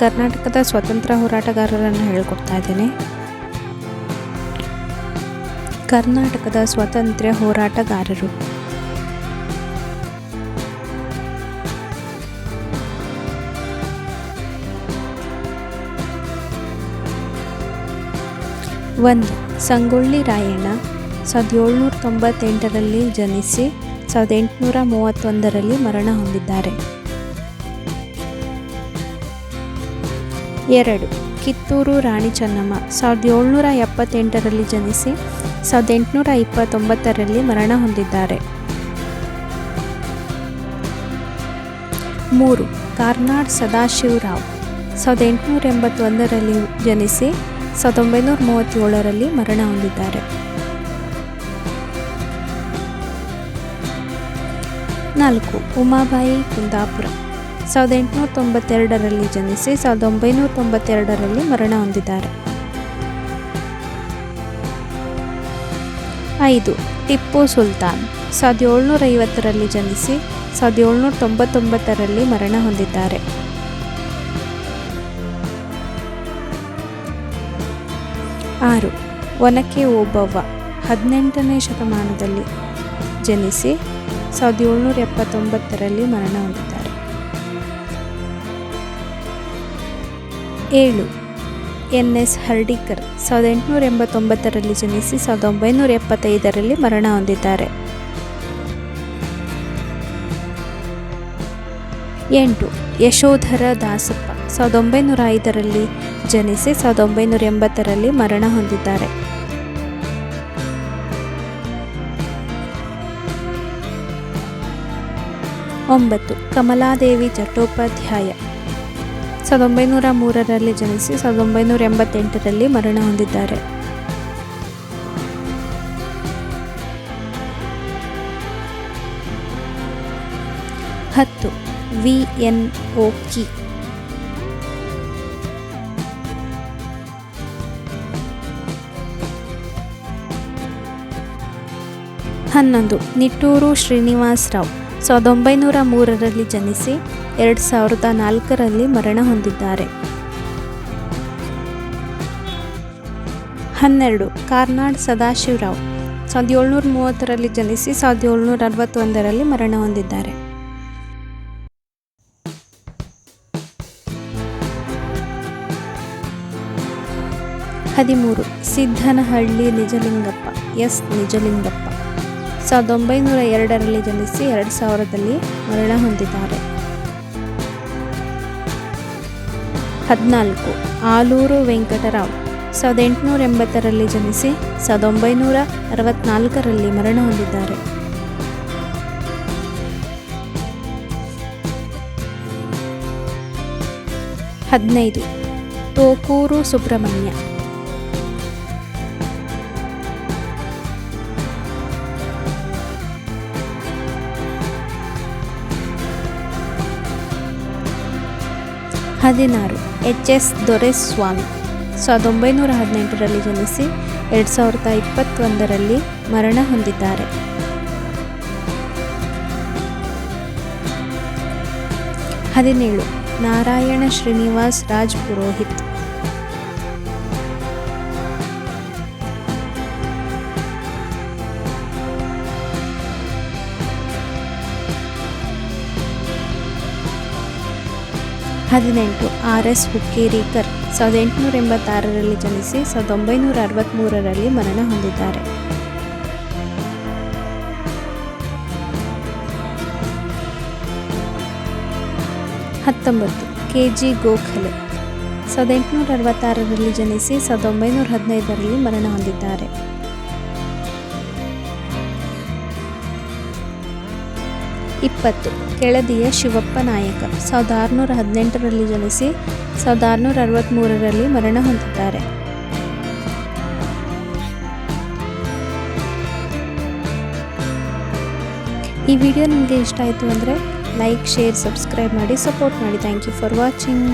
ಕರ್ನಾಟಕದ ಸ್ವಾತಂತ್ರ್ಯ ಹೋರಾಟಗಾರರನ್ನು ಹೇಳ್ಕೊಡ್ತಾ ಇದ್ದೇನೆ. ಕರ್ನಾಟಕದ ಸ್ವಾತಂತ್ರ್ಯ ಹೋರಾಟಗಾರರು: ಒಂದು, ಸಂಗೊಳ್ಳಿ ರಾಯಣ್ಣ 1798ರಲ್ಲಿ ಜನಿಸಿ 1831ರಲ್ಲಿ ಮರಣ ಹೊಂದಿದ್ದಾರೆ. 2, ಕಿತ್ತೂರು ರಾಣಿ ಚೆನ್ನಮ್ಮ 1778ರಲ್ಲಿ ಜನಿಸಿ 1829ರಲ್ಲಿ ಮರಣ ಹೊಂದಿದ್ದಾರೆ. 3, ಕಾರ್ನಾಡ್ ಸದಾಶಿವರಾವ್ 1881ರಲ್ಲಿ ಜನಿಸಿ 1937ರಲ್ಲಿ ಮರಣ ಹೊಂದಿದ್ದಾರೆ. 4, ಉಮಾಬಾಯಿ ಕುಂದಾಪುರ 1892ರಲ್ಲಿ ಜನಿಸಿ 1992ರಲ್ಲಿ ಮರಣ ಹೊಂದಿದ್ದಾರೆ. 5, ಟಿಪ್ಪು ಸುಲ್ತಾನ್ 1750ರಲ್ಲಿ ಜನಿಸಿ 1799ರಲ್ಲಿ ಮರಣ ಹೊಂದಿದ್ದಾರೆ. 6, ಒನಕೆ ಓಬವ್ವ 18ನೇ ಶತಮಾನದಲ್ಲಿ ಜನಿಸಿ 1779ರಲ್ಲಿ ಮರಣ ಹೊಂದಿದ್ದಾರೆ. 7, ಎನ್.ಎಸ್. ಹರ್ಡಿಕರ್ 1889ರಲ್ಲಿ ಜನಿಸಿ 1975ರಲ್ಲಿ ಮರಣ ಹೊಂದಿದ್ದಾರೆ. 8, ಯಶೋಧರ ದಾಸಪ್ಪ 1905ರಲ್ಲಿ ಜನಿಸಿ 1980ರಲ್ಲಿ ಮರಣ ಹೊಂದಿದ್ದಾರೆ. 9, ಕಮಲಾದೇವಿ ಚಟ್ಟೋಪಾಧ್ಯಾಯ 1903ರಲ್ಲಿ ಜನಿಸಿ 1988ರಲ್ಲಿ ಮರಣ ಹೊಂದಿದ್ದಾರೆ. 10, ವಿ.ಎನ್. ಓಕಿ 11, ನಿಟ್ಟೂರು ಶ್ರೀನಿವಾಸರಾವ್ 1903ರಲ್ಲಿ ಜನಿಸಿ 2004ರಲ್ಲಿ ಮರಣ ಹೊಂದಿದ್ದಾರೆ. 12, ಕಾರ್ನಾಡ್ ಸದಾಶಿವರಾವ್ 1730ರಲ್ಲಿ ಜನಿಸಿ 1761ರಲ್ಲಿ ಮರಣ ಹೊಂದಿದ್ದಾರೆ. 13, ಸಿದ್ದನಹಳ್ಳಿ ನಿಜಲಿಂಗಪ್ಪ ಎಸ್. ನಿಜಲಿಂಗಪ್ಪ 1902ರಲ್ಲಿ ಜನಿಸಿ 2000ರಲ್ಲಿ ಮರಣ ಹೊಂದಿದ್ದಾರೆ. 14, ಆಲೂರು ವೆಂಕಟರಾವ್ 1880ರಲ್ಲಿ ಜನಿಸಿ 1964ರಲ್ಲಿ ಮರಣ ಹೊಂದಿದ್ದಾರೆ. 15, ತೋಕೂರು ಸುಬ್ರಹ್ಮಣ್ಯ 16, ಎಚ್.ಎಸ್. ದೊರೆಸ್ವಾಮಿ 1918ರಲ್ಲಿ ಜನಿಸಿ 2021ರಲ್ಲಿ ಮರಣ ಹೊಂದಿದ್ದಾರೆ. 17, ನಾರಾಯಣ ಶ್ರೀನಿವಾಸ್ ರಾಜ್ ಪುರೋಹಿತ್ 18, ಆರ್.ಎಸ್. ಹುಕ್ಕೇರಿಕರ್ 1886ರಲ್ಲಿ ಜನಿಸಿ 1963ರಲ್ಲಿ ಮರಣ ಹೊಂದಿದ್ದಾರೆ. 19, ಕೆ.ಜಿ. ಗೋಖಲೆ 1866ರಲ್ಲಿ ಜನಿಸಿ 1915ರಲ್ಲಿ ಮರಣ ಹೊಂದಿದ್ದಾರೆ. 20, ಕೆಳದಿಯ ಶಿವಪ್ಪ ನಾಯಕ 1618ರಲ್ಲಿ ಜನಿಸಿ 1663ರಲ್ಲಿ ಮರಣ ಹೊಂದಿದ್ದಾರೆ. ಈ ವಿಡಿಯೋ ನಿಮಗೆ ಇಷ್ಟ ಆಯಿತು ಅಂದರೆ ಲೈಕ್, ಶೇರ್, ಸಬ್ಸ್ಕ್ರೈಬ್ ಮಾಡಿ ಸಪೋರ್ಟ್ ಮಾಡಿ. Thank you for watching.